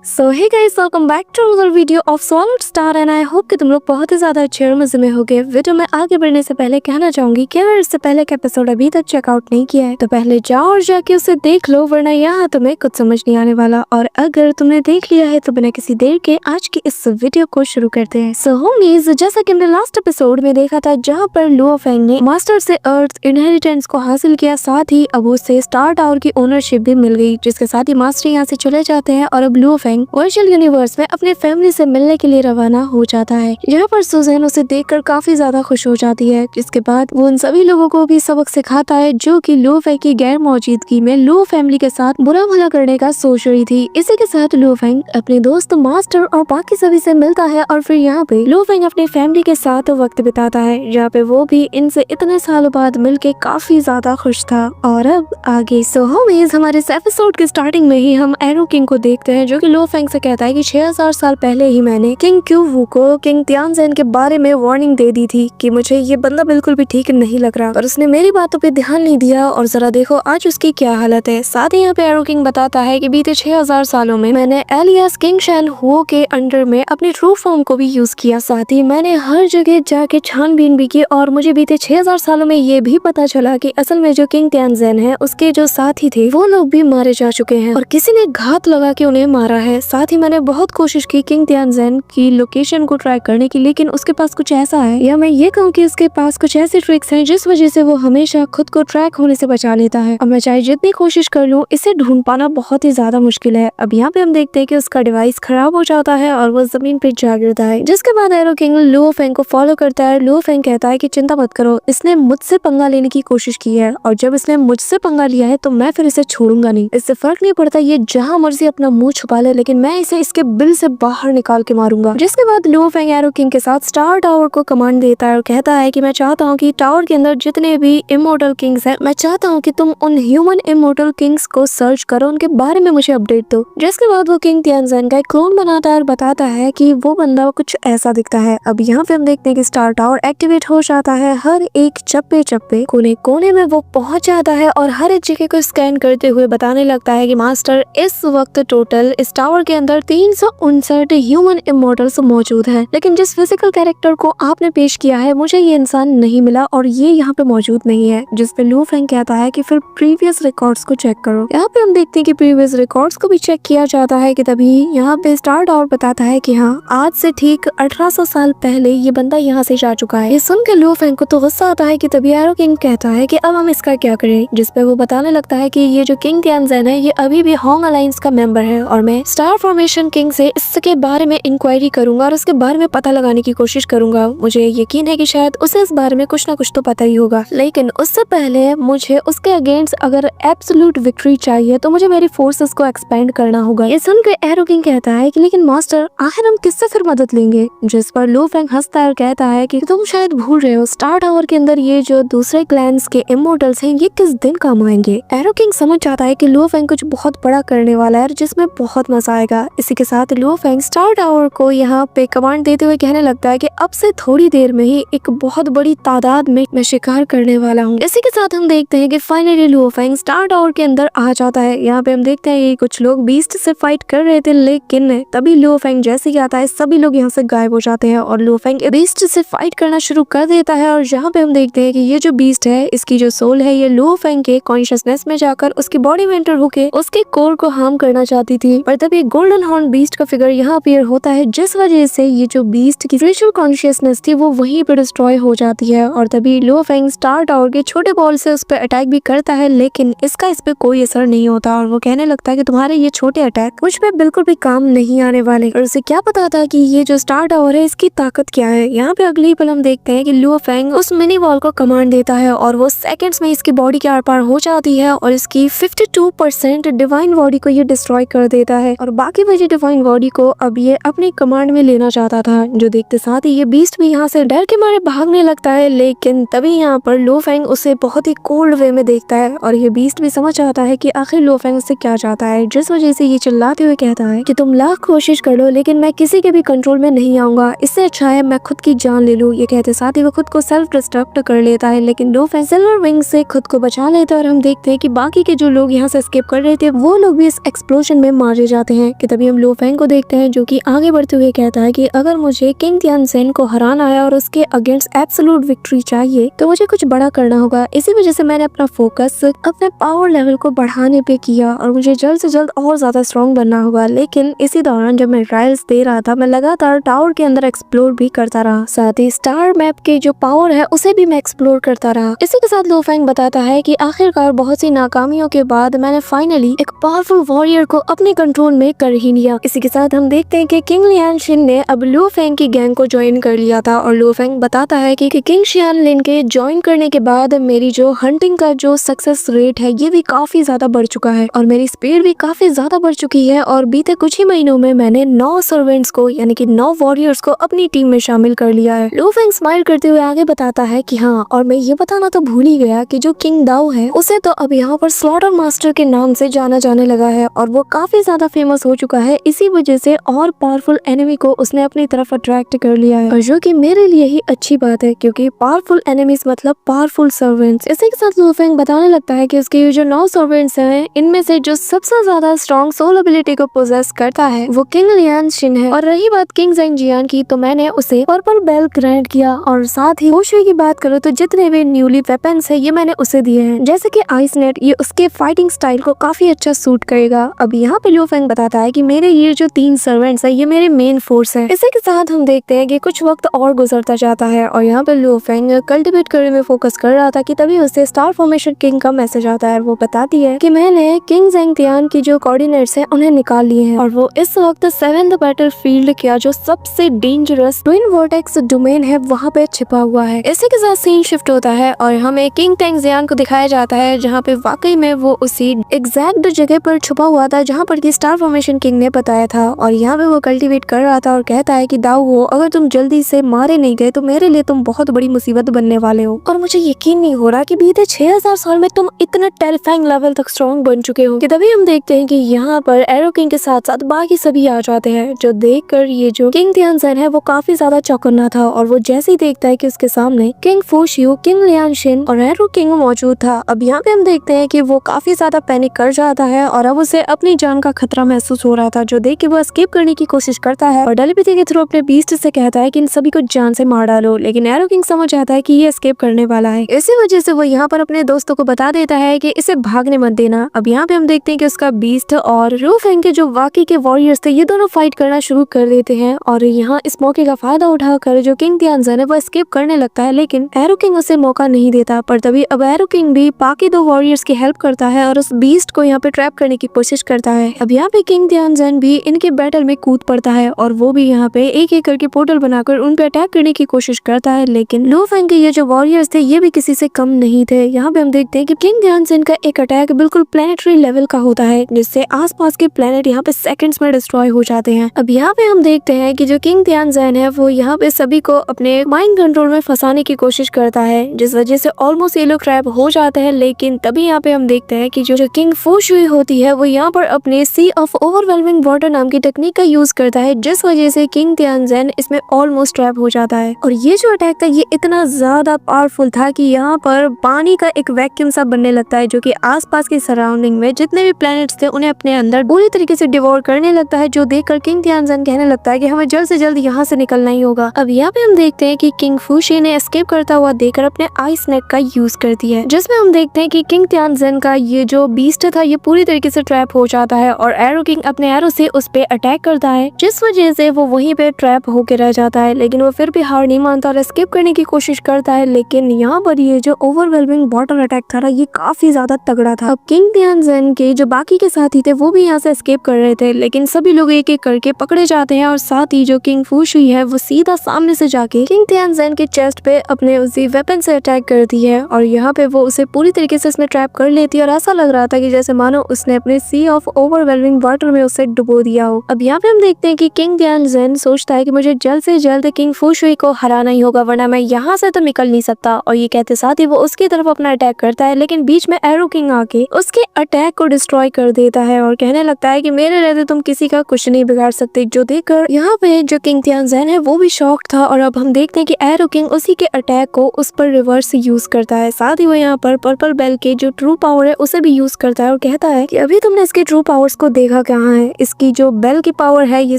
So hey guys, welcome back to another video of solid star and I hope कि तुम लोग बहुत ही ज्यादा अच्छे और मजे में होगे। वीडियो में आगे बढ़ने से पहले कहना चाहूंगी कि अगर इससे पहले का एपिसोड अभी तक चेकआउट नहीं किया है तो पहले जाओ और जाके उसे देख लो, वरना यहाँ तुम्हें कुछ समझ नहीं आने वाला। और अगर तुमने देख लिया है तो बिना किसी देर के आज की इस वीडियो को शुरू करते हैं। सो होमीज, जैसा कि हमने लास्ट एपिसोड में देखा था जहाँ पर लुओ फेंग ने मास्टर से अर्थ इनहेरिटेंस को हासिल किया, साथ ही अब उसे स्टार टावर की ओनरशिप भी मिल गई, जिसके साथ ही मास्टर यहाँ से चले जाते हैं और अब लुओ फेंग वर्चुअल यूनिवर्स में अपने फैमिली से मिलने के लिए रवाना हो जाता है। यहाँ पर सुजैन उसे देखकर काफी ज्यादा खुश हो जाती है, जिसके बाद वो उन सभी लोगों को भी सबक सिखाता है जो कि लुओ फेंग की गैर मौजूदगी में लुओ फैमिली के साथ बुरा भला करने का सोच रही थी। इसी के साथ लुओ फेंग अपने दोस्त मास्टर और बाकी सभी से मिलता है और फिर यहाँ पे लुओ फेंग अपनी फैमिली के साथ वक्त बिताता है, जहाँ पे वो भी इनसे इतने सालों बाद मिलके काफी ज्यादा खुश था। और अब आगे सो होमीज, हमारे इस एपिसोड के स्टार्टिंग में ही हम एरो किंग को देखते हैं, जो कि लुओ फेंग से कहता है कि 6000 साल पहले ही मैंने किंग क्यू वू को किंग तियानज़ेन के बारे में वार्निंग दे दी थी कि मुझे ये बंदा बिल्कुल भी ठीक नहीं लग रहा, और उसने मेरी बातों पे ध्यान नहीं दिया और जरा देखो आज उसकी क्या हालत है। साथ ही यहाँ पे एरो किंग बताता है कि बीते 6000 सालों में मैंने एलियास किंग शैन हुओ के अंडर में अपनी ट्रू फॉर्म को भी यूज किया, साथ ही मैंने हर जगह जाके छानबीन भी की और मुझे बीते 6000 सालों में ये भी पता चला कि असल में जो किंग तियानज़ेन है उसके जो साथी थे वो लोग भी मारे जा चुके हैं और किसी ने घात लगा के उन्हें मारा है। साथ ही मैंने बहुत कोशिश की किंग तियानज़ेन की लोकेशन को ट्रैक करने की, लेकिन उसके पास कुछ ऐसा है, या मैं ये कहूँ कि उसके पास कुछ ऐसे ट्रिक्स हैं जिस वजह से वो हमेशा खुद को ट्रैक होने से बचा लेता है। अब मैं चाहे जितनी कोशिश कर लूँ इसे ढूंढ पाना बहुत ही ज्यादा मुश्किल है। अब यहाँ पे हम देखते हैं कि उसका डिवाइस खराब हो जाता है और वो जमीन पे जा गिरता है, जिसके बाद एरो किंग लुओ फेंग को फॉलो करता है। लुओ फेंग कहता है कि चिंता मत करो, इसने मुझसे पंगा लेने की कोशिश की है और जब इसने मुझसे पंगा लिया है तो मैं फिर इसे छोड़ूंगा नहीं। इससे फर्क नहीं पड़ता ये जहाँ मर्जी अपना मुंह छुपा ले, लेकिन मैं इसे इसके बिल से बाहर निकाल के मारूंगा। जिसके बाद लुओ फेंग एरो किंग के साथ स्टार टावर को कमांड देता है और कहता है कि मैं चाहता हूँ कि टावर के अंदर जितने भी इमोर्टल किंग्स हैं, मैं चाहता हूँ कि तुम उन ह्यूमन इमोर्टल किंग्स को सर्च करो, उनके बारे में मुझे अपडेट दो। जिसके बाद वो किंग तियानज़ेन का एक क्लोन बनाता है और बताता है कि वो बंदा कुछ ऐसा दिखता है। अब यहाँ पे हम देखते हैं कि स्टार टावर एक्टिवेट हो जाता है, हर एक चप्पे चप्पे कोने कोने में वो पहुंच जाता है और हर एक जगह को स्कैन करते हुए बताने लगता है कि मास्टर इस वक्त टोटल इस टावर के अंदर 359 ह्यूमन इमोर्टल्स मौजूद हैं, लेकिन जिस फिजिकल कैरेक्टर को आपने पेश किया है मुझे ये इंसान नहीं मिला और ये यहाँ पे मौजूद नहीं है। जिस पे लुओ फेंग कहता है कि फिर प्रीवियस रिकॉर्ड्स को चेक करो। यहाँ पे हम देखते हैं कि प्रीवियस रिकॉर्ड्स को भी चेक किया जाता है कि तभी यहाँ पे स्टार टावर बताता है कि हाँ, आज से ठीक 1800 साल पहले ये बंदा यहाँ से जा चुका है। ये सुन के लुओ फेंग को तो गुस्सा आता है कि तभी एरो किंग कहता है कि अब हम इसका क्या करें। जिस पे वो बताने लगता है कि ये जो किंग तियानज़ेन है ये अभी भी होंग अलायंस का मेंबर है और मैं स्टार फॉर्मेशन किंग से इसके बारे में इंक्वायरी करूंगा और उसके बारे में पता लगाने की कोशिश करूंगा। मुझे यकीन है कि शायद उसे इस बारे में कुछ ना कुछ तो पता ही होगा, लेकिन उससे पहले मुझे उसके अगेंस्ट अगर एब्सोल्यूट विक्ट्री चाहिए तो मुझे मेरी फोर्सेस को एक्सपेंड करना होगा। ये सुनकर एरो किंग कहता है कि लेकिन मास्टर, आखिर हम किससे फिर मदद लेंगे। जिस पर लुओ फेंग हंसता है और कहता है कि तुम शायद भूल रहे हो, स्टार टावर के अंदर ये जो दूसरे क्लैंस के इमोर्टल्स हैं ये किस दिन काम आएंगे। एरो किंग समझ जाता है कि लुओ फेंग कुछ बहुत बड़ा करने वाला है जिसमें बहुत मजा आएगा। इसी के साथ लुओ फेंग स्टार टावर को यहाँ पे कमांड देते हुए कहने लगता है कि अब से थोड़ी देर में ही एक बहुत बड़ी तादाद में मैं शिकार करने वाला हूँ। इसी के साथ हम देखते हैं कि finally Luo Feng star tower के अंदर आ जाता है। यहाँ पे हम देखते हैं कि कुछ लोग बीस्ट से फाइट कर रहे थे, लेकिन तभी लुओ फेंग जैसे ही आता है सभी लोग यहाँ से गायब हो जाते हैं और लुओ फेंग बीस्ट से फाइट करना शुरू कर देता है। और यहाँ पे हम देखते हैं कि ये जो बीस्ट है इसकी जो सोल है ये लुओ फेंग के कॉन्शियसनेस में जाकर उसकी बॉडी में एंटर होके उसके कोर को हार्म करना चाहती थी, पर तभी गोल्डन हॉर्न बीस्ट का फिगर यहाँ अपीयर होता है, जिस वजह से ये जो बीस्ट की स्पिरिचुअल कॉन्शियसनेस थी वो वहीं पे डिस्ट्रॉय हो जाती है। और तभी लुओ फेंग स्टार टावर के छोटे बॉल से उस पर अटैक भी करता है, लेकिन इसका इस पे कोई असर नहीं होता और वो कहने लगता है कि तुम्हारे ये छोटे अटैक मुझ पे बिल्कुल भी काम नहीं आने वाले। और उसे क्या पता था कि ये जो स्टार टावर है इसकी ताकत क्या है। यहाँ पे अगली पल हम देखते हैं कि लुओ फेंग उस मिनी बॉल को कमांड देता है और वो सेकंड्स में इसकी बॉडी के आर पार हो जाती है और इसकी 52% डिवाइन बॉडी को ये डिस्ट्रॉय कर देता है और बाकी बची डिवाइन बॉडी को अब ये अपनी कमांड में लेना चाहता था। जो देखते साथ ही ये बीस्ट भी यहाँ से डर के मारे भागने लगता है, लेकिन तभी यहाँ पर लुओ फेंग उसे बहुत ही कोल्ड वे में देखता है और ये बीस्ट भी समझ आता है कि आखिर लुओ फेंग उससे क्या चाहता है, जिस वजह से ये चिल्लाते हुए कहता है कि तुम लाख कोशिश कर लो लेकिन मैं किसी के भी कंट्रोल में नहीं आऊंगा, इससे अच्छा है मैं खुद की जान ले लूं। ये कहते साथ ही वो खुद को सेल्फ डिस्ट्रक्ट कर लेता है, लेकिन लुओ फेंग सिल्वर विंग से खुद को बचा लेता है और हम देखते हैं कि बाकी के जो लोग यहाँ से एस्केप कर रहे थे वो लोग भी इस एक्सप्लोजन में मारे जाते जाते हैं कि तभी हम लो फैंग को देखते हैं जो कि आगे बढ़ते हुए कहता है कि अगर मुझे किंग तियानसेन को हराना है और उसके अगेंस्ट एब्सोल्यूट विक्ट्री चाहिए तो मुझे कुछ बड़ा करना होगा। इसी वजह से मैंने अपना फोकस अपने पावर लेवल को बढ़ाने पे किया और मुझे जल्द से जल्द और ज्यादा स्ट्रॉन्ग बनना होगा। लेकिन इसी दौरान जब मैं ट्रायल्स दे रहा था मैं लगातार टावर के अंदर एक्सप्लोर भी करता रहा, साथ ही स्टार मैप के जो पावर है उसे भी मैं एक्सप्लोर करता रहा। इसी के साथ लो फैंग बताता है कि आखिरकार बहुत सी नाकामियों के बाद मैंने फाइनली एक पावरफुल वॉरियर को अपने कंट्रोल में कर ही लिया। इसी के साथ हम देखते हैं कि किंग लियान शिन ने अब लो फैंग की गैंग को ज्वाइन कर लिया था और लो फैंग बताता है कि किंग शियान लिन के ज्वाइन करने के बाद मेरी जो हंटिंग का जो सक्सेस रेट है ये भी काफी ज्यादा बढ़ चुका है और मेरी स्पीड भी काफी ज्यादा बढ़ चुकी है और बीते कुछ ही महीनों में मैंने 9 सर्वेंट्स को यानी कि 9 वॉरियर्स को अपनी टीम में शामिल कर लिया है। लो फैंग स्माइल करते हुए आगे बताता है कि हाँ, और मैं ये बताना तो भूल ही गया कि जो किंग दाओ है उसे तो अब यहाँ पर स्लॉटर मास्टर के नाम से जाना जाने लगा है और वो काफी ज्यादा फेमस हो चुका है। इसी वजह से और पावरफुल एनिमी को उसने अपनी तरफ अट्रैक्ट कर लिया है और जो कि मेरे लिए ही अच्छी बात है क्योंकि पावरफुल एनिमीज मतलब पावरफुल सर्वेंट्स। इसी के साथ लो फैंग बताने लगता है कि उसके ये जो 9 सर्वेंट्स हैं इनमें से जो सबसे ज्यादा स्ट्रॉन्ग सोल एबिलिटी को पोजेस करता है वो किंग लियान शिन है। और रही बात किंग ज़ेंग जियान की तो मैंने उसे पर्पल बेल ग्रांट किया और साथ ही वुशुई की बात करो तो जितने भी न्यूली वेपन्स है ये मैंने उसे दिए हैं, जैसे कि आइस नेट, ये उसके फाइटिंग स्टाइल को काफी अच्छा सूट करेगा। अब यहाँ पे लो फैंग बताता है कि मेरे ये जो 3 सर्वेंट्स है ये मेरे मेन फोर्स है। इसी के साथ हम देखते हैं कि कुछ वक्त और गुजरता जाता है और यहाँ पे लो फैंग कल्टिवेट करने में फोकस कर रहा था कि तभी उसे स्टार फॉर्मेशन किंग का मैसेज आता है। वो बताती है कि मैंने किंग ज़ेंग तियान की जो कोऑर्डिनेट्स है उन्हें निकाल लिए हैं और वो इस वक्त 7th बैटलफील्ड का जो सबसे डेंजरस ट्विन वोर्टेक्स डोमेन है वहाँ पे छिपा हुआ है। इसी के साथ सीन शिफ्ट होता है और हमें किंग तेंग जियान को दिखाया जाता है जहाँ पे वाकई में वो उसी एग्जैक्ट जगह पर छुपा हुआ था जहाँ पर की स्टार फॉर्मेशन किंग ने बताया था और यहाँ पे वो कल्टीवेट कर रहा था और कहता है कि दाऊ हो, अगर तुम जल्दी से मारे नहीं गए तो मेरे लिए तुम बहुत बड़ी मुसीबत बनने वाले हो और मुझे यकीन नहीं हो रहा कि बीते 6000 साल में तुम इतना टेरिफाइंग लेवल तक स्ट्रॉन्ग बन चुके हो। कि तभी हम देखते हैं कि यहाँ पर एरो किंग के साथ साथ बाकी सभी आ जाते हैं जो देखकर ये जो किंग तियानसेन है वो काफी ज्यादा चौकन्ना था और वो जैसे ही देखता है कि उसके सामने किंग फूशियो, किंग लियान शिन और एरो किंग मौजूद था। अब यहाँ पे हम देखते हैं कि वो काफी ज्यादा पैनिक कर जाता है और अब उसे अपनी जान का खतरा महसूस हो रहा था जो देख के वो एस्केप करने की कोशिश करता है और टेलीपैथी के थ्रू अपने बीस्ट से कहता है कि इन सभी को जान से मार डालो, लेकिन एरो किंग समझ जाता है कि ये एस्केप करने वाला है। इसी वजह से वो यहाँ पर अपने दोस्तों को बता देता है कि इसे भागने मत देना। अब यहाँ पे हम देखते हैं कि उसका बीस्ट और लो फैंग के जो वाकई के वॉरियर्स थे ये दोनों फाइट करना शुरू कर देते हैं और यहाँ इस मौके का फायदा उठाकर जो किंग तियानसेन है वो एस्केप करने लगता है, लेकिन एरो किंग उसे मौका नहीं देता। पर तभी अब एरो किंग भी बाकी 2 वॉरियर्स की हेल्प करता है और उस बीस्ट को यहाँ पे ट्रैप करने की कोशिश करता है। अब यहाँ पे किंग तियानसेन भी इनके बैटल में कूद पड़ता है और वो भी यहाँ पे एक एक करके पोर्टल बनाकर उन पे अटैक करने की कोशिश करता है, लेकिन लो फैंग के ये जो वॉरियर्स थे ये भी किसी से कम नहीं थे। यहाँ पे हम देखते हैं कि किंग तियानसेन का एक अटैक बिल्कुल प्लेनेटरी लेवल का होता है जिससे आसपास के प्लेनेट यहाँ पे सेकंड्स में डिस्ट्रॉय हो जाते हैं। अब यहाँ पे हम देखते हैं कि जो किंग तियानसेन है वो यहाँ पे सभी को अपने माइंड कंट्रोल में फंसाने की कोशिश करता है जिस वजह से ऑलमोस्ट ये लोग ट्रैप हो जाते हैं। लेकिन तभी यहाँ पे हम देखते हैं कि जो किंग फूशुई होती है वो यहाँ पर अपने सी ऑफ ओवरवेलमिंग वाटर नाम की टेक्निक का यूज करता है जिस वजह से किंग तियानसेन इसमें ऑलमोस्ट ट्रैप हो जाता है। और ये जो अटैक था ये इतना ज्यादा पावरफुल था कि यहाँ पर पानी का एक वैक्यूम सा बनने लगता है जो कि आसपास के सराउंडिंग में जितने भी प्लैनेट्स थे उन्हें अपने अंदर पूरी तरीके से डिवोर करने लगता है, जो देखकर किंग तियानसेन कहने लगता है कि हमें जल्द से जल्द यहाँ से निकलना ही होगा। अब यहाँ पे हम देखते हैं कि किंग फूशी ने एस्केप करता हुआ देखकर अपने आइस नेट का यूज करती है जिसमें हम देखते हैं कि किंग तियानसेन का ये जो बीस्ट था ये पूरी तरीके से ट्रैप हो जाता है और एरो किंग अपने एरो से उस पे अटैक करता है जिस वजह से वो वहीं पे ट्रैप होके रह जाता है। लेकिन वो फिर भी हार नहीं मानता और एस्केप करने की कोशिश करता है, लेकिन यहाँ पर ये जो ओवरवेलमिंग वाटर अटैक था ये काफी ज्यादा तगड़ा था। अब किंग तियानसेन के जो बाकी के साथी थे वो भी यहाँ से एस्केप कर रहे थे, लेकिन सभी लोग एक एक करके पकड़े जाते हैं और साथ ही जो किंग फूशुई है वो सीधा सामने से जाके किंग तियानसेन के चेस्ट पे अपने उसी वेपन से अटैक करती है और यहाँ पे वो उसे पूरी तरीके से उसने ट्रैप कर लेती है और ऐसा लग रहा था कि जैसे मानो उसने अपने सी ऑफ ओवरवेलमिंग वाटर में उसे डुबो दिया हो। अब यहाँ पे हम देखते हैं कि किंग तियानसेन सोचता है कि मुझे जल्द से जल्द किंग फूशुई को हराना ही होगा वरना मैं यहाँ से तो निकल नहीं सकता, और ये कहते साथ ही वो उसकी तरफ अपना अटैक करता है, लेकिन बीच में एरो किंग आके उसके अटैक को डिस्ट्रॉय कर देता है और कहने लगता है कि मेरे रहते तुम किसी का कुछ नहीं बिगाड़ सकते। जो देखकर यहाँ पे जो किंग तियानसेन है वो भी शॉक था और अब हम देखते हैं कि एरो किंग उसी के अटैक को उस पर रिवर्स यूज करता है। साथ ही वो यहाँ पर पर्पल बेल के जो ट्रू पावर है उसे भी यूज करता है और कहता है कि अभी तुमने इसके ट्रू पावर्स को देखा कहाँ है, इसकी जो बेल की पावर है ये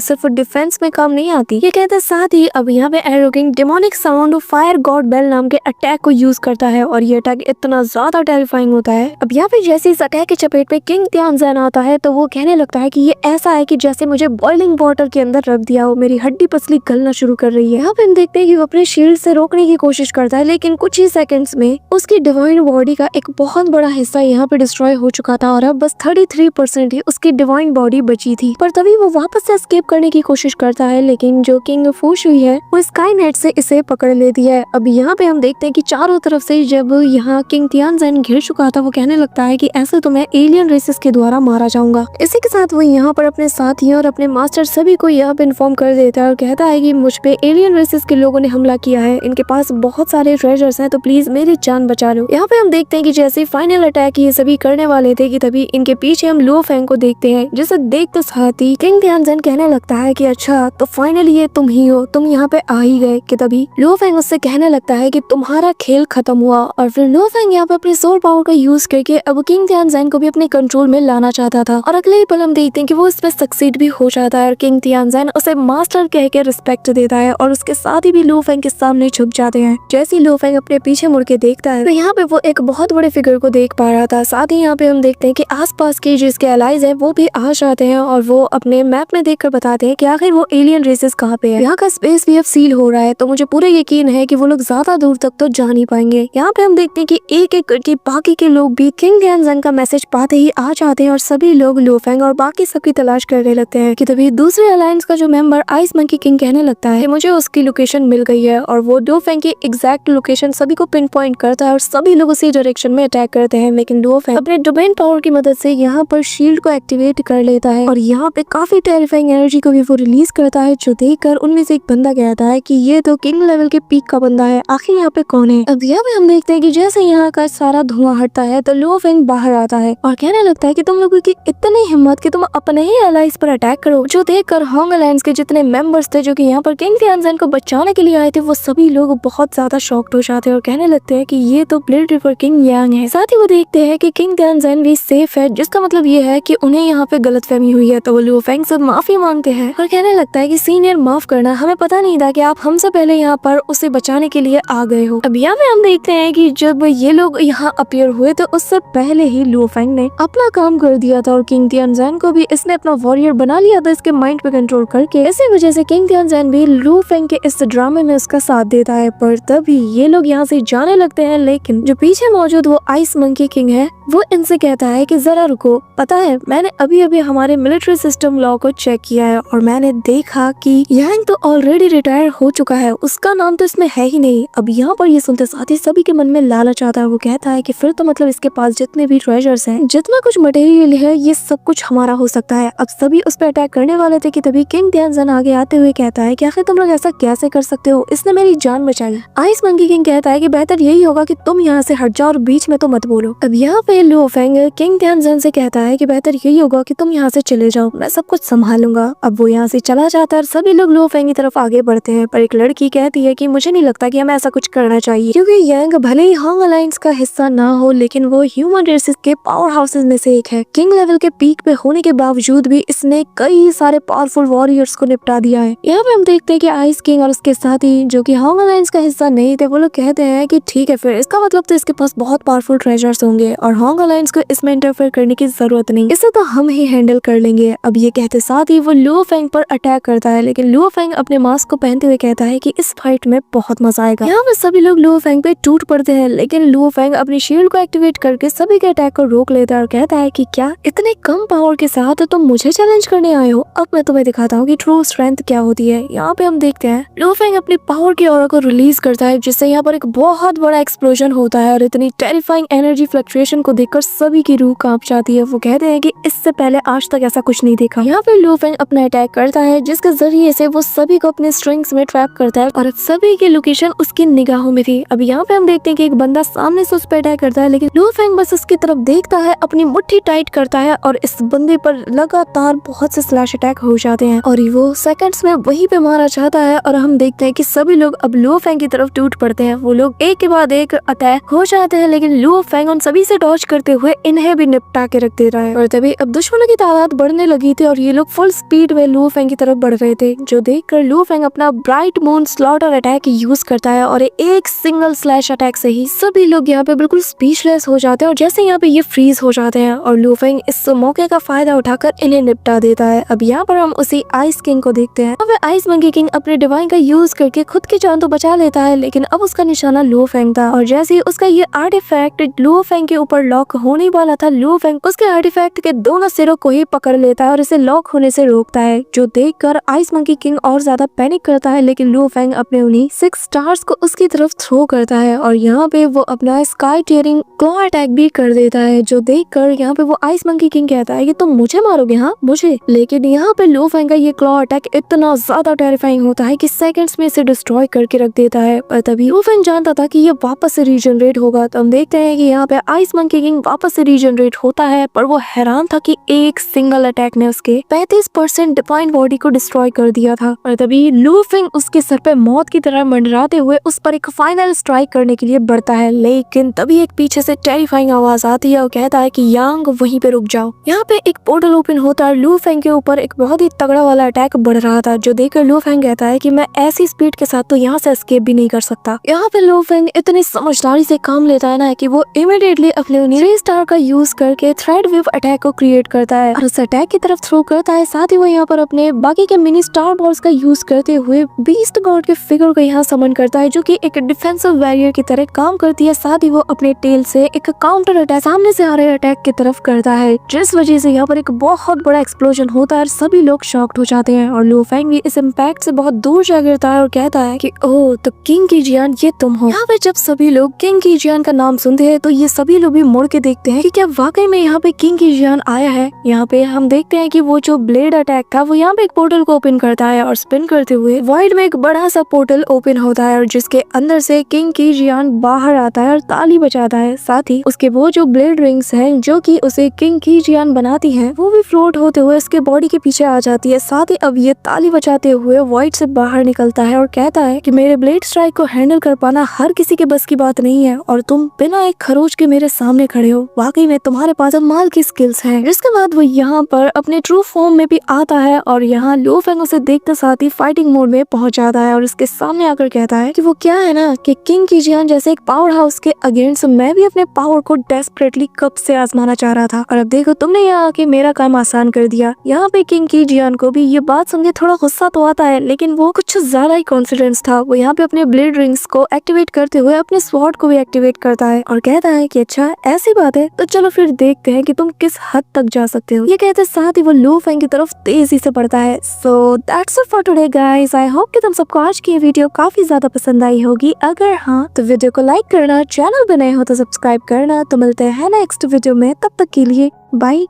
सिर्फ डिफेंस में काम नहीं आती। ये कहते साथ ही अब यहाँ पे arrow king demonic sound fire god bell नाम के अटैक को यूज करता है और ये अटैक इतना ज्यादा टेरिफाइंग होता है। अब यहाँ पे जैसे इस अटैक के चपेट पे किंग तियानजन आता है तो वो कहने लगता है कि ये ऐसा है कि जैसे मुझे बॉइलिंग वाटर के अंदर रख दिया हो, मेरी हड्डी पसली गलना शुरू कर रही है। यहाँ पे हम देखते हैं कि वो अपने शील्ड से रोकने की कोशिश करता है, लेकिन कुछ ही सेकंड्स में उसकी डिवाइन बॉडी का एक बहुत बड़ा हिस्सा यहाँ पे डिस्ट्रॉय हो चुका था और अब बस 33% ही उसकी डिवाइन बॉडी बची थी। पर तभी वो वापस से एस्केप करने की कोशिश करता है, लेकिन जो किंग फूशुई है वो स्काई नेट से इसे पकड़ लेती है। अब यहाँ पे हम देखते हैं कि चारों तरफ से जब यहाँ किंग तियानजन घिर चुका था वो कहने लगता है कि ऐसे तो मैं एलियन रेसेस के द्वारा मारा जाऊंगा। इसी के साथ वो यहाँ पर अपने साथियों और अपने मास्टर सभी को यहाँ पे इन्फॉर्म कर देता है और कहता है कि मुझ पे एलियन रेसेस के लोगों ने हमला किया है, इनके पास बहुत सारे ट्रेजर्स हैं, तो प्लीज मेरी जान बचा लो। यहाँ पे हम देखते हैं कि जैसे फाइनल अटैक ये सभी करने वाले थे कि तभी इनके पीछे हम लो फेंग को देखते हैं, जिसे देखते साथ ही किंग तियानजन कहने लगता है कि अच्छा तो फाइनली ये तुम ही हो, तुम यहाँ पे आ ही गए। कि तभी लो फेंग उससे कहने लगता है कि तुम्हारा खेल खत्म हुआ और फिर लो फेंग यहाँ पे अपने सोल पावर का यूज करके अब किंग तियानजन को भी अपने कंट्रोल में लाना चाहता था और अगले ही पल हम देखते हैं कि वो इसमें सक्सीड भी हो जाता है और किंग तियानजन उसे मास्टर कह के रिस्पेक्ट देता है और उसके साथ ही भी लो फेंग के सामने झुक जाते हैं। जैसे लो फेंग अपने पीछे मुड़ के देखता है तो यहाँ पे वो एक बहुत बड़े फिगर को देख पा रहा था। साथ ही यहाँ पे हम देखते हैं कि आसपास के जिसके एलाइज है वो भी आ जाते हैं और वो अपने मैप में देखकर बताते हैं कि आखिर वो एलियन रेसेस कहाँ पे है। यहाँ का स्पेस भी अब सील हो रहा है तो मुझे पूरा यकीन है कि वो लोग ज्यादा दूर तक तो जा नहीं पाएंगे। यहाँ पे हम देखते हैं कि एक एक करके बाकी के लोग भी किंग तियानजन का मैसेज पाते ही आ जाते हैं और सभी लोग लो फेंग और बाकी सबकी तलाश करने लगते हैं। कि तभी दूसरे अलायंस का जो मेंबर आइस मंकी किंग कहने लगता है मुझे उसकी लोकेशन मिल गई है और वो लो फेंग की एग्जैक्ट लोकेशन सभी को पिन पॉइंट करता है और सभी लोग उसी डायरेक्शन में अटैक करते हैं। लेकिन लो फेंग अपने डोमेन पावर की मदद से यहाँ पर शील्ड को एक्टिवेट कर लेता है और यहाँ पे काफी टेरिफाइंग एनर्जी को भी वो रिलीज करता है, जो देखकर उनमें से एक बंदा कहता है कि ये तो किंग लेवल के पीक का बंदा है, आखिर यहाँ पे कौन है। अब यहाँ पे हम देखते हैं कि जैसे यहाँ का सारा धुआं हटता है तो लो फेंग बाहर आता है और कहने लगता है कि तुम लोगों की इतनी हिम्मत कि तुम अपने ही एलाइज पर अटैक करो। जो देखकर होंग अलायंस के जितने मेंबर्स थे जो कि यहाँ पर किंग तियानजन को बचाने के लिए आए थे वो सभी लोग बहुत ज्यादा शॉक्ड हो जाते हैं और कहने लगते हैं कि ये तो ब्लड रिवर किंग यांग है। साथ ही वो देखते हैं कि किंग तियानजन भी सेफ है, जिसका मतलब ये है कि उन्हें यहाँ पे गलतफहमी हुई है। तो वो लो फेंग से माफी मांगते हैं और कहने लगता है कि सीनियर माफ करना, हमें पता नहीं था कि आप हमसे पहले यहाँ पर उसे बचाने के लिए आ गए हो। अब यहाँ पे हम देखते हैं कि जब ये लोग यहाँ अपीयर हुए तो उससे पहले ही लो फेंग ने अपना काम कर दिया था और किंग तियानजन को भी इसने अपना वॉरियर बना लिया था इसके माइंड पे कंट्रोल करके। इसी वजह से किंग तियानजन भी लो फेंग के इस ड्रामे में उसका साथ देता है। पर तभी ये लोग यहाँ से जाने लगते हैं, लेकिन जो पीछे मौजूद वो आइस मंकी किंग है वो इनसे कहता है कि जरा रुको, पता है मैंने अभी अभी हमारे मिलिट्री सिस्टम लॉ को चेक किया है और मैंने देखा कि यांग तो ऑलरेडी रिटायर हो चुका है, उसका नाम तो इसमें है ही नहीं। अब यहाँ पर ये सुनते साथ ही सभी के मन में लालच आता है। वो कहता है कि फिर तो मतलब इसके पास जितने भी ट्रेजर्स हैं, जितना कुछ मटेरियल है, ये सब कुछ हमारा हो सकता है। अब सभी उस पर अटैक करने वाले थे कि तभी किंग तियानजन आगे आते हुए कहता है कि आखिर तुम लोग ऐसा कैसे कर सकते हो, इसने मेरी जान बचाई। आइस मंकी किंग कहता है कि बेहतर यही होगा कि तुम यहाँ से हट जाओ और बीच में तो मत बोलो। अब यहाँ पे लो फेंग किंग तियानजन से कहता है कि बेहतर यही होगा कि तुम यहाँ से चले जाओ, मैं सब कुछ संभालूंगा। अब वो यहाँ से चला जाता है और सभी लोग लो फेंग की तरफ आगे बढ़ते हैं। पर एक लड़की कहती है कि मुझे नहीं लगता कि हमें ऐसा कुछ करना चाहिए, क्योंकि यांग भले ही होंग अलायंस का हिस्सा ना हो लेकिन वो ह्यूमन रेसेस के पावर हाउसेस में से एक है। किंग लेवल के पीक पे होने के बावजूद भी इसने कई सारे पावरफुल वॉरियर्स को निपटा दिया है। यहाँ पे हम देखते हैं कि आइस किंग और उसके साथी जो कि होंग अलायंस का हिस्सा नहीं थे वो लोग कहते हैं कि ठीक है, फिर इसका मतलब तो इसके पास बहुत पावरफुल ट्रेजर्स होंगे और होंग अलायंस को इसमें इंटरफेयर करने की जरूरत नहीं, इसे तो हम ही हैंडल कर लेंगे। अब ये कहते साथ ही वो लो फेंग पर अटैक करता है, लेकिन लो फेंग अपने मास्क को पहनते हुए कहता है कि इस फाइट में बहुत मजा आएगा। यहाँ पे सभी लोग लो फेंग पे टूट पड़ते हैं, लेकिन लो फेंग अपनी शील्ड को एक्टिवेट करके सभी के अटैक को रोक लेता है और कहता है कि क्या इतने कम पावर के साथ तुम मुझे चैलेंज करने आए हो, अब मैं तुम्हें दिखाता हूँ कि ट्रू स्ट्रेंथ क्या होती है। यहाँ पे हम देखते हैं लो फेंग अपनी पावर की ऑरा को रिलीज करता है, जिससे यहाँ पर एक बहुत बड़ा एक्सप्लोजन होता है और इतनी टेरिफाइंग एनर्जी फ्लक्चुएशन को देखकर सभी की रूह कांप जाती है। वो कहते हैं कि इससे पहले आज तक ऐसा कुछ नहीं देखा। यहाँ पे लो फेंग अपना अटैक करता है, जिसके जरिए से वो सभी को अपने स्ट्रिंग्स में ट्रैप करता है और सभी की लोकेशन उसकी निगाहों में थी। अब यहाँ पे हम देखते हैं कि एक बंदा सामने से उस पर अटैक करता है, लेकिन लो फेंग बस उसकी तरफ देखता है, अपनी मुट्ठी टाइट करता है और इस बंदे पर लगातार बहुत से स्लैश अटैक हो जाते हैं और वो सेकंड्स में वहीं पे मारा जाता है। और हम देखते हैं कि सभी लोग अब लो फेंग की तरफ टूट पड़ते हैं। वो लोग एक के बाद एक अटैक हो जाते हैं, लेकिन लो फेंग उन सभी से डॉज करते हुए इन्हें भी निपटा के रख दे रहा है। और तभी अब दुश्मनों की की तादाद बढ़ने लगी थी और ये लोग फुल स्पीड में लू फेंग की तरफ बढ़ रहे थे, जो देखकर लू फेंग अपना bright moon slaughter attack use करता है और एक सिंगल स्लैश अटैक से ही सभी लोग यहाँ पे बिल्कुल स्पीचलेस हो जाते हैं और जैसे यहाँ पे ये फ्रीज हो जाते हैं और लू फेंग इस मौके का फायदा उठाकर इन्हें निपटा देता है। अब यहाँ पर हम उसी आइस किंग को देखते हैं। अब आइस मंकी किंग अपने डिवाइन का यूज करके खुद की जान तो बचा लेता है, लेकिन अब उसका निशाना लू फेंग था और जैसे ही उसका ये आर्टिफैक्ट लू फेंग के ऊपर लॉक होने वाला था, लू फेंग उसके आर्टिफैक्ट के दोनों सिरों को ही पकड़ लेता है और इसे लॉक होने से रोकता है, जो देखकर आइस मंकी किंग और ज्यादा पैनिक करता है। लेकिन लू फेंग अपने उन्हीं 6 स्टार्स को उसकी तरफ थ्रो करता है और यहाँ पे वो अपना स्काई टीयरिंग क्लॉ अटैक भी कर देता है, जो देखकर यहाँ पे वो आइस मंकी किंग कहता है कि तुम मुझे मारोगे, हाँ मुझे। लेकिन यहाँ पे लू फेंग का ये क्लॉ अटैक इतना ज्यादा टेरिफाइंग होता है कि सेकंड्स में इसे डिस्ट्रॉय करके रख देता है। पर तभी लू फेंग जानता था कि ये वापस से रीजनरेट होगा। तो हम देखते हैं कि यहाँ पे आइस मंकी किंग वापस से रीजनरेट होता है, पर वो हैरान था कि एक सिंगल अटैक ने उसके 35% डिवाइन बॉडी को डिस्ट्रॉय कर दिया था। और तभी लू फेंग उसके सर पे मौत की तरह मंडराते हुए उस पर एक फाइनल स्ट्राइक करने के लिए बढ़ता है, लेकिन तभी एक पीछे से टेरिफाइंग आवाज आती है और कहता है कि यांग वहीं पे रुक जाओ। यहाँ पे एक पोर्टल ओपन होता है। लू फेंग के ऊपर एक बहुत ही तगड़ा वाला अटैक बढ़ रहा था, जो देखकर लू फेंग कहता है कि मैं ऐसी स्पीड के साथ तो यहाँ से एस्केप भी नहीं कर सकता। यहाँ पे लू फेंग इतनी समझदारी से काम लेता है ना कि वो इमीडिएटली अपने 3 स्टार का यूज करके थ्रेड वेव अटैक को क्रिएट करता है और उस अटैक की तरफ थ्रो करता है। साथ ही वो यहाँ पर अपने बाकी के मिनी स्टार बॉल्स का यूज करते हुए बीस्ट गॉड के फिगर को यहाँ समन करता है, जो कि एक डिफेंसिव बैरियर की तरह काम करती है। साथ ही वो अपने टेल से एक काउंटर अटैक सामने से आ रहे अटैक की तरफ करता है, जिस वजह से यहाँ पर एक बहुत बड़ा एक्सप्लोजन होता है और सभी लोग शॉक्ड हो जाते हैं। और लू फेंग भी इस इम्पैक्ट से बहुत दूर जा गिरता है और कहता है कि ओह तो किंग की जियान ये तुम हो। यहाँ पे जब सभी लोग किंग की जियान का नाम सुनते हैं तो ये सभी लोग भी मुड़ के देखते हैं कि क्या वाकई में यहाँ पे किंग की जियान आया है। यहाँ पे हम देखते हैं कि वो जो ब्लेड अटैक था वो यहाँ पे एक पोर्टल को ओपन करता है और स्पिन करते हुए वॉइड में एक बड़ा सा पोर्टल ओपन होता है और जिसके अंदर से किंग की जियान बाहर आता है और ताली बजाता है। साथ ही उसके वो जो ब्लेड रिंग्स हैं जो कि उसे किंग की जियान बनाती हैं, वो भी फ्लोट होते हुए उसके बॉडी के पीछे आ जाती है। साथ ही अब ये ताली बजाते हुए वॉइड से बाहर निकलता है और कहता है कि मेरे ब्लेड स्ट्राइक को हैंडल कर पाना हर किसी के बस की बात नहीं है और तुम बिना एक खरोच के मेरे सामने खड़े हो। वाकई में तुम्हारे पास माल की स्किल्स हैं। जिसके बाद वो यहाँ पर अपने ट्रू फॉर्म में भी आता है और यहाँ लू फेंग उसे देखते साथ ही फाइटिंग मोड में पहुंच जाता है और उसके सामने आकर कहता है कि वो क्या है ना कि किंग की जियान जैसे एक पावर हाउस के अगेंस्ट मैं भी अपने पावर को डेस्परेटली कब से आजमाना चाह रहा था और अब देखो तुमने यहाँ आके मेरा काम आसान कर दिया। यहाँ पे किंग की जियान को भी ये बात सुन के थोड़ा गुस्सा तो आता है, लेकिन वो कुछ ज्यादा ही कॉन्फिडेंस था। वो यहाँ पे अपने ब्लेड रिंग्स को एक्टिवेट करते हुए अपने स्वॉर्ड को भी एक्टिवेट करता है और कहता है कि अच्छा ऐसी बात है तो चलो फिर देखते हैं कि तुम किस हद तक जा सकते हो। ये कहते साथ ही वो लू फेंग की तरफ तेजी से बढ़ता है। So that's it for today guys. I hope कि तुम सबको आज की ये वीडियो काफी ज्यादा पसंद आई होगी। अगर हाँ तो वीडियो को लाइक करना, चैनल पे नए हो तो सब्सक्राइब करना। तो मिलते हैं नेक्स्ट वीडियो में, तब तक के लिए बाय।